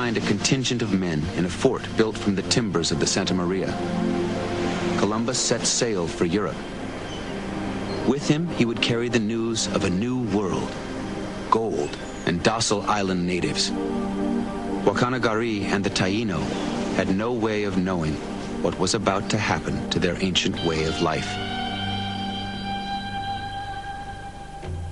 find a contingent of men in a fort built from the timbers of the Santa Maria. Columbus set sail for Europe. With him, he would carry the news of a new world, gold and docile island natives. Wakanagari and the Taino had no way of knowing what was about to happen to their ancient way of life.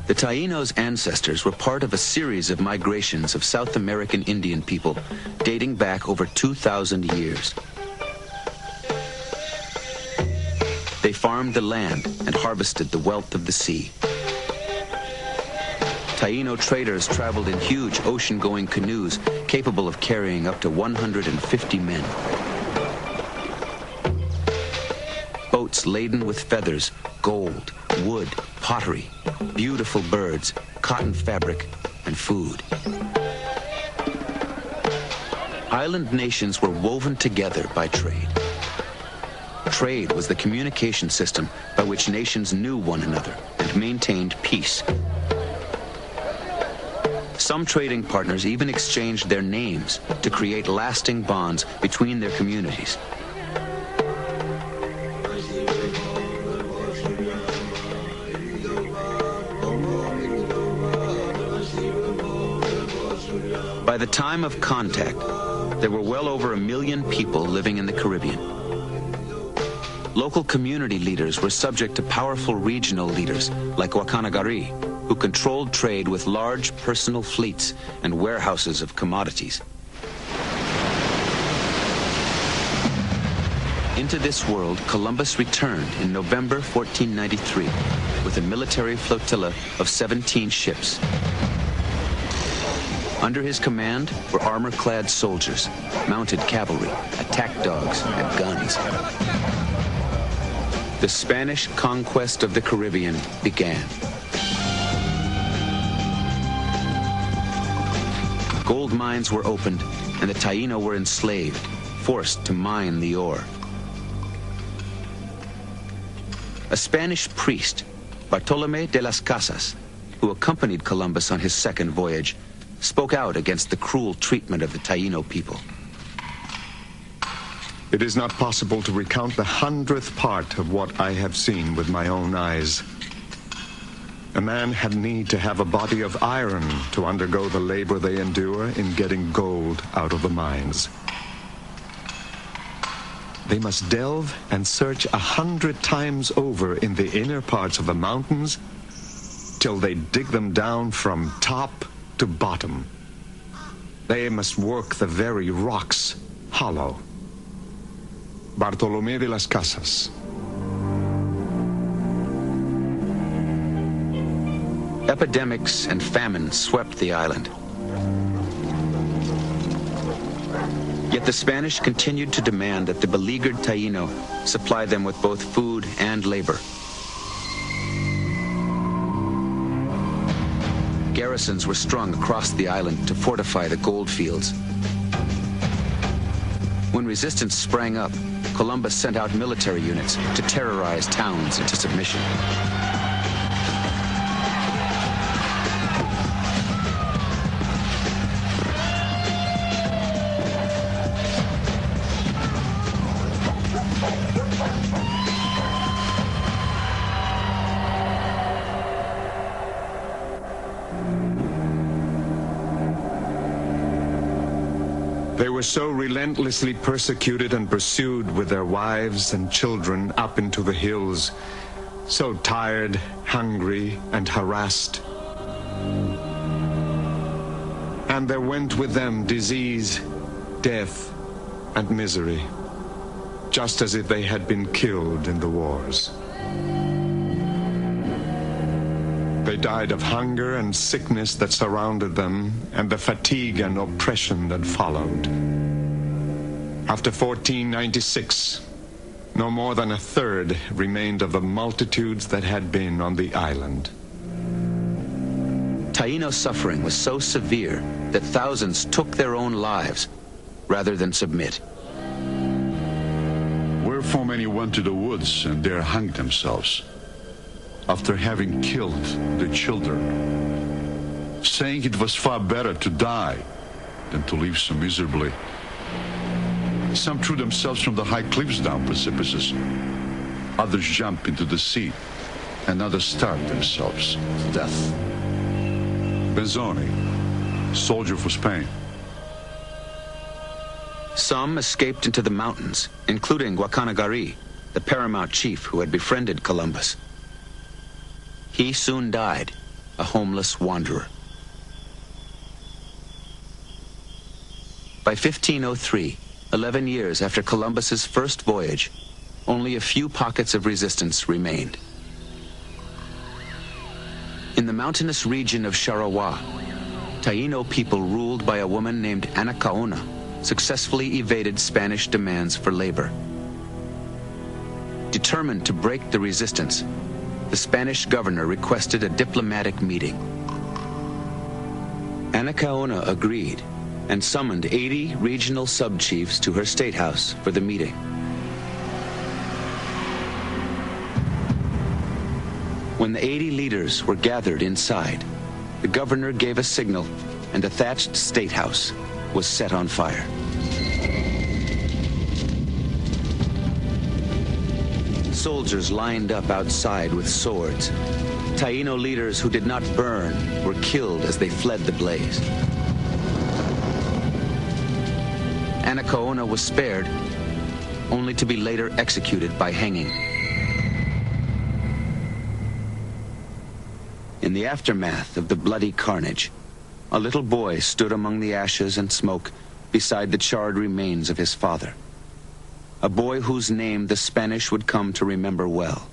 The Taínos' ancestors were part of a series of migrations of South American Indian people dating back over 2,000 years. They farmed the land and harvested the wealth of the sea. Taino traders traveled in huge ocean-going canoes capable of carrying up to 150 men. Boats laden with feathers, gold, wood, pottery, beautiful birds, cotton fabric, and food. Island nations were woven together by trade. Trade was the communication system by which nations knew one another and maintained peace. Some trading partners even exchanged their names to create lasting bonds between their communities. By the time of contact, there were well over 1 million people living in the Caribbean. Local community leaders were subject to powerful regional leaders like Wakanagari, who controlled trade with large personal fleets and warehouses of commodities. Into this world, Columbus returned in November 1493 with a military flotilla of 17 ships. Under his command were armor-clad soldiers, mounted cavalry, attack dogs, and guns. The Spanish conquest of the Caribbean began. Gold mines were opened, and the Taino were enslaved, forced to mine the ore. A Spanish priest, Bartolomé de las Casas, who accompanied Columbus on his second voyage, spoke out against the cruel treatment of the Taino people. It is not possible to recount the 100th part of what I have seen with my own eyes. A man had need to have a body of iron to undergo the labor they endure in getting gold out of the mines. They must delve and search 100 times over in the inner parts of the mountains till they dig them down from top to bottom. They must work the very rocks hollow. Bartolomé de las Casas. Epidemics and famine swept the island. Yet the Spanish continued to demand that the beleaguered Taino supply them with both food and labor. Garrisons were strung across the island to fortify the gold fields. When resistance sprang up, Columbus sent out military units to terrorize towns into submission. They were so relentlessly persecuted and pursued with their wives and children up into the hills, so tired, hungry, and harassed. And there went with them disease, death, and misery, just as if they had been killed in the wars. They died of hunger and sickness that surrounded them, and the fatigue and oppression that followed. After 1496, no more than a third remained of the multitudes that had been on the island. Taino suffering was so severe that thousands took their own lives rather than submit. Wherefore many went to the woods and there hanged themselves, after having killed the children, saying it was far better to die than to live so miserably. Some threw themselves from the high cliffs down precipices. Others jumped into the sea, and others starved themselves to death. Benzoni, soldier for Spain. Some escaped into the mountains, including Guacanagari, the paramount chief who had befriended Columbus. He soon died, a homeless wanderer. By 1503, 11 years after Columbus's first voyage, only a few pockets of resistance remained. In the mountainous region of Charawa, Taino people ruled by a woman named Anacaona successfully evaded Spanish demands for labor. Determined to break the resistance, the Spanish governor requested a diplomatic meeting. Anacaona agreed and summoned 80 regional sub-chiefs to her state house for the meeting. When the 80 leaders were gathered inside, the governor gave a signal and the thatched state house was set on fire. Soldiers lined up outside with swords. Taino leaders who did not burn were killed as they fled the blaze. Anacaona was spared, only to be later executed by hanging. In the aftermath of the bloody carnage, a little boy stood among the ashes and smoke beside the charred remains of his father. A boy whose name the Spanish would come to remember well.